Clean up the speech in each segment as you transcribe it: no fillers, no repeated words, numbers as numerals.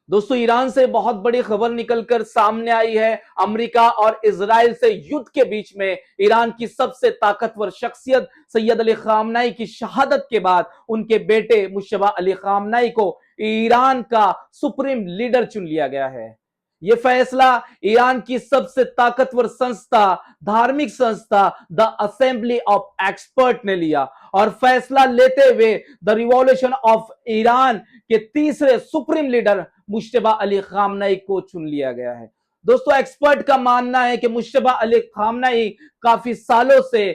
दोस्तों ईरान से बहुत बड़ी खबर निकलकर सामने आई है। अमेरिका और इजराइल से युद्ध के बीच में ईरान की सबसे ताकतवर शख्सियत सैयद अली खामनाई की शहादत के बाद उनके बेटे मुशतबा अली खामनाई को ईरान का सुप्रीम लीडर चुन लिया गया है। यह फैसला ईरान की सबसे ताकतवर संस्था, धार्मिक संस्था द असेंबली ऑफ एक्सपर्ट ने लिया और फैसला लेते हुए द रिवॉल्यूशन ऑफ ईरान के तीसरे सुप्रीम लीडर मुश्तबा अली खामनाई को चुन लिया गया है। दोस्तों एक्सपर्ट का मानना है कि मुश्तबा अली खामनाई काफी सालों से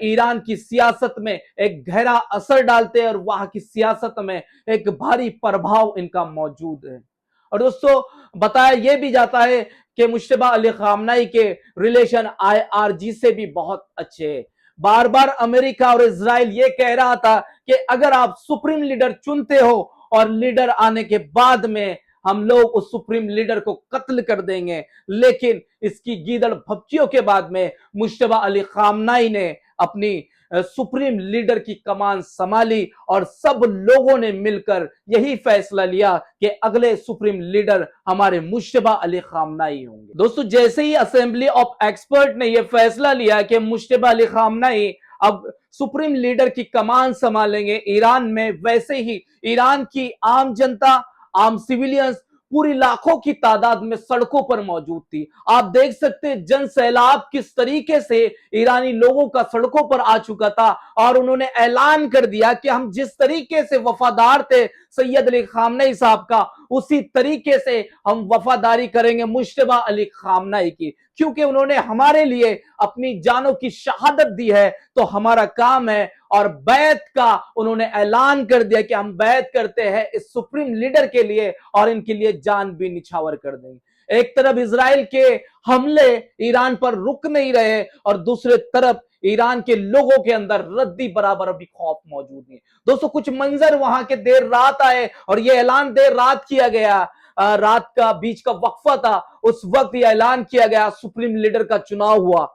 ईरान की सियासत में एक गहरा असर डालते हैं और वहां की सियासत में एक भारी प्रभाव इनका मौजूद है। और दोस्तों बताया यह भी जाता है कि मुश्तबा अली खामनाई के रिलेशन आईआरजी से भी बहुत अच्छे हैं। बार बार अमेरिका और इजराइल ये कह रहा था कि अगर आप सुप्रीम लीडर चुनते हो और लीडर आने के बाद में हम लोग उस सुप्रीम लीडर को कत्ल कर देंगे, लेकिन इसकी गीदड़ भपचियों के बाद में मुश्तबा अली खामनाई ने अपनी सुप्रीम लीडर की कमान संभाली और सब लोगों ने मिलकर यही फैसला लिया कि अगले सुप्रीम लीडर हमारे मुश्तबा अली खामनाई होंगे। दोस्तों जैसे ही असेंबली ऑफ एक्सपर्ट ने यह फैसला लिया कि मुश्तबा अली खामनाई अब सुप्रीम लीडर की कमान संभालेंगे ईरान में, वैसे ही ईरान की आम जनता, आम सिविलियंस पूरी लाखों की तादाद में सड़कों पर मौजूद थी। आप देख सकते हैं जन सैलाब किस तरीके से ईरानी लोगों का सड़कों पर आ चुका था और उन्होंने ऐलान कर दिया कि हम जिस तरीके से वफादार थे सैयद अली खामनाई साहब का, उसी तरीके से हम वफादारी करेंगे मुश्तबा अली खामनाई की, क्योंकि उन्होंने हमारे लिए अपनी जानों की शहादत दी है। तो हमारा काम है और बैत का उन्होंने ऐलान कर दिया कि हम बैत करते हैं इस सुप्रीम लीडर के लिए और इनके लिए जान भी निछावर कर देंगे। एक तरफ इजराइल के हमले ईरान पर रुक नहीं रहे और दूसरे तरफ ईरान के लोगों के अंदर रद्दी बराबर भी खौफ मौजूद है। दोस्तों कुछ मंजर वहां के देर रात आए और यह ऐलान देर रात किया गया, रात का बीच का वक्फा था, उस वक्त यह ऐलान किया गया, सुप्रीम लीडर का चुनाव हुआ।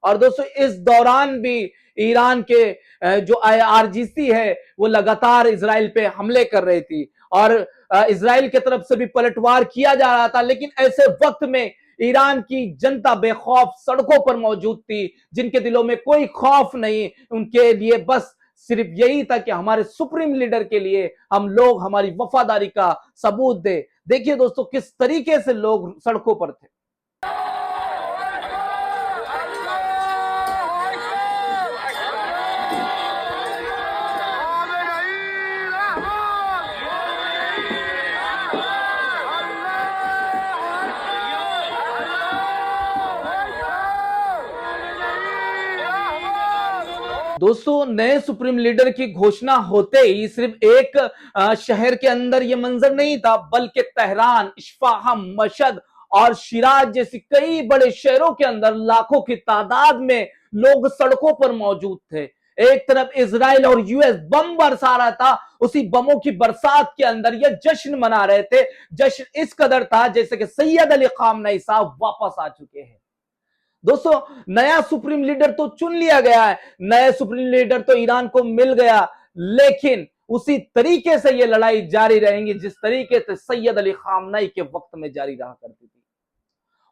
और दोस्तों इस दौरान भी ईरान के जो आईआरजीसी है वो लगातार इजराइल पे हमले कर रही थी और इजराइल की तरफ से भी पलटवार किया जा रहा था, लेकिन ऐसे वक्त में ईरान की जनता बेखौफ सड़कों पर मौजूद थी, जिनके दिलों में कोई खौफ नहीं, उनके लिए बस सिर्फ यही था कि हमारे सुप्रीम लीडर के लिए हम लोग हमारी वफादारी का सबूत दे। देखिए दोस्तों किस तरीके से लोग सड़कों पर थे। दोस्तों नए सुप्रीम लीडर की घोषणा होते ही सिर्फ एक शहर के अंदर यह मंजर नहीं था, बल्कि तेहरान, इस्फहान, मशहद और शिराज जैसी कई बड़े शहरों के अंदर लाखों की तादाद में लोग सड़कों पर मौजूद थे। एक तरफ इजराइल और यूएस बम बरसा रहा था, उसी बमों की बरसात के अंदर यह जश्न मना रहे थे। जश्न इस कदर था जैसे कि सैयद अली खामनाई साहब वापस आ चुके हैं। दोस्तों नया सुप्रीम लीडर तो चुन लिया गया है, नए सुप्रीम लीडर तो ईरान को मिल गया, लेकिन उसी तरीके से यह लड़ाई जारी रहेंगी जिस तरीके से सैयद अली खामनाई के वक्त में जारी रहा करती थी।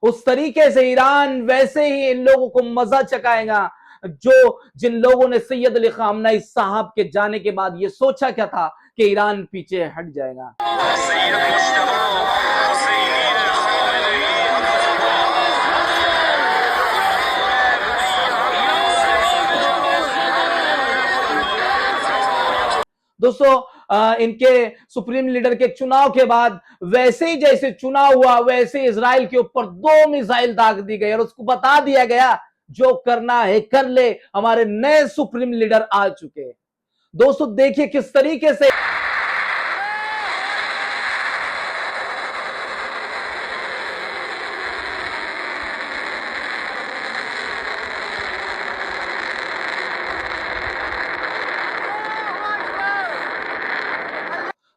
उस तरीके से ईरान वैसे ही इन लोगों को मजा चकाएगा जो जिन लोगों ने सैयद अली खामनाई साहब के जाने के बाद यह सोचा क्या था कि ईरान पीछे हट जाएगा। दोस्तों इनके सुप्रीम लीडर के चुनाव के बाद वैसे ही जैसे चुनाव हुआ वैसे इजराइल के ऊपर 2 मिसाइल दाग दी गई और उसको बता दिया गया जो करना है कर ले, हमारे नए सुप्रीम लीडर आ चुके हैं। दोस्तों देखिए किस तरीके से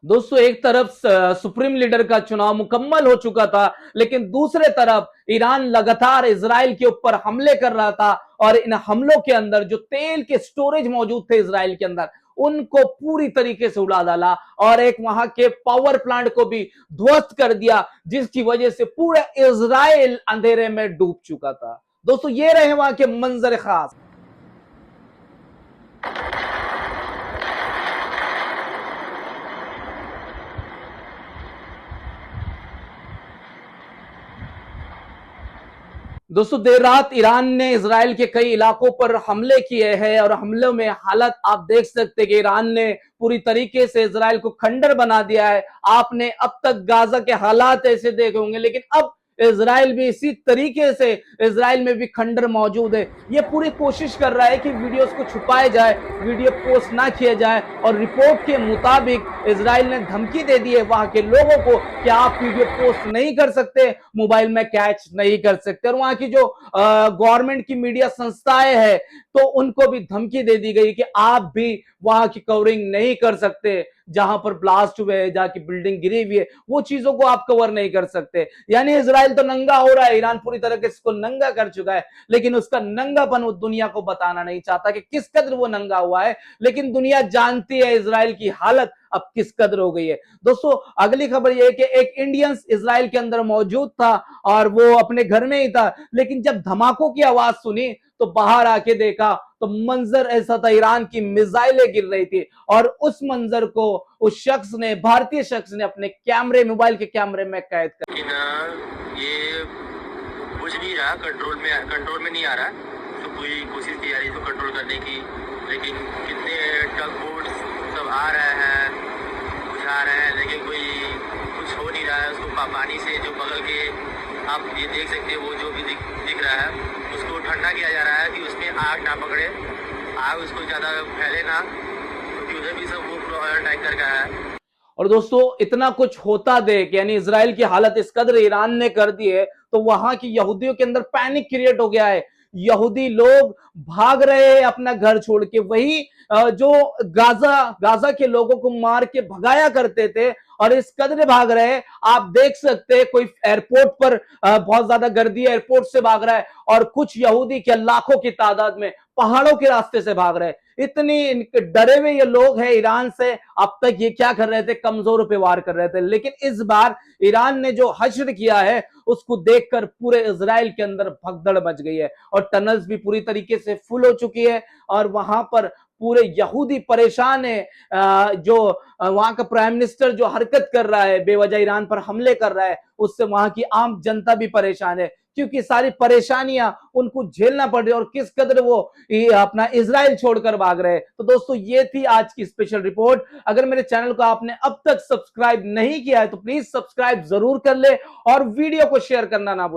दोस्तों एक तरफ सुप्रीम लीडर का चुनाव मुकम्मल हो चुका था, लेकिन दूसरे तरफ ईरान लगातार इजराइल के ऊपर हमले कर रहा था और इन हमलों के अंदर जो तेल के स्टोरेज मौजूद थे इजराइल के अंदर, उनको पूरी तरीके से उड़ा डाला और एक वहां के पावर प्लांट को भी ध्वस्त कर दिया, जिसकी वजह से पूरा इजराइल अंधेरे में डूब चुका था। दोस्तों ये रहे वहां के मंजर खास। दोस्तों देर रात ईरान ने इजराइल के कई इलाकों पर हमले किए हैं और हमलों में हालत आप देख सकते हैं कि ईरान ने पूरी तरीके से इजराइल को खंडर बना दिया है। आपने अब तक गाजा के हालात ऐसे देखे होंगे, लेकिन अब इजराइल भी इसी तरीके से, इजराइल में भी खंडर मौजूद है। ये पूरी कोशिश कर रहा है कि वीडियोस को छुपाया जाए, वीडियो पोस्ट ना किया जाए, और रिपोर्ट के मुताबिक इजराइल ने धमकी दे दी है वहां के लोगों को कि आप वीडियो पोस्ट नहीं कर सकते, मोबाइल में कैच नहीं कर सकते। और वहां की जो गवर्नमेंट की मीडिया संस्थाएं हैं तो उनको भी धमकी दे दी गई कि आप भी वहां की कवरिंग नहीं कर सकते, जहां पर ब्लास्ट हुए, जहां की बिल्डिंग गिरी हुई है, वो चीजों को आप कवर नहीं कर सकते। यानी इजराइल तो नंगा हो रहा है, ईरान पूरी तरह से इसको नंगा कर चुका है, लेकिन उसका नंगापन वो दुनिया को बताना नहीं चाहता कि किस कदर वो नंगा हुआ है। लेकिन दुनिया जानती है इजराइल की हालत अब किस कदर हो गई है। दोस्तों अगली खबर यह है कि एक इंडियन इजराइल के अंदर मौजूद था और वो अपने घर में ही था, लेकिन जब धमाकों की आवाज सुनी तो बाहर आके देखा तो मंजर ऐसा था, ईरान की मिसाइलें गिर रही थी और उस मंजर को उस शख्स ने, भारतीय शख्स ने, अपने कैमरे, मोबाइल के कैमरे में कैद कर। ये कुछ नहीं रहा, कंट्रोल में नहीं आ रहा। तो पूरी कोशिश की जा रही है तो कंट्रोल करने की, लेकिन कितने टग बोट्स सब आ रहे हैं, बुझा रहे हैं, लेकिन कोई कुछ हो नहीं रहा है। उसको पानी से जो बगल के आप ये देख सकते हो, वो जो भी दिख रहा है उसको ठंडा किया जा रहा है कि उसमें आग ना पकड़े, आग उसको ज़्यादा फैले ना, क्योंकि उधर भी सब वो टैंकर का है। और दोस्तों इतना कुछ होता देख, यानी इजराइल की हालत इस कदर ईरान ने कर दी है, तो वहां की यहूदियों के अंदर पैनिक क्रिएट हो गया है। यहूदी लोग भाग रहे हैं अपना घर छोड़ के, वही जो गाजा के लोगों को मार के भगाया करते थे, और इस कदर भाग रहे हैं। आप देख सकते हैं कोई एयरपोर्ट पर बहुत ज्यादा गर्दी है, एयरपोर्ट से भाग रहा है, और कुछ यहूदी के लाखों की तादाद में पहाड़ों के रास्ते से भाग रहे हैं। इतनी डरे हुए ये लोग हैं ईरान से। अब तक ये क्या कर रहे थे, कमजोरों पे वार कर रहे थे, लेकिन इस बार ईरान ने जो हश्र किया है उसको देखकर पूरे इजराइल के अंदर भगदड़ मच गई है और टनल्स भी पूरी तरीके से फुल हो चुकी है और वहां पर पूरे यहूदी परेशान है। जो वहां का प्राइम मिनिस्टर जो हरकत कर रहा है, बेवजह ईरान पर हमले कर रहा है, उससे वहां की आम जनता भी परेशान है, क्योंकि सारी परेशानियां उनको झेलना पड़ रही है और किस कदर वो अपना इजराइल छोड़कर भाग रहे हैं। तो दोस्तों ये थी आज की स्पेशल रिपोर्ट। अगर मेरे चैनल को आपने अब तक सब्सक्राइब नहीं किया है तो प्लीज सब्सक्राइब जरूर कर ले और वीडियो को शेयर करना ना भूलें।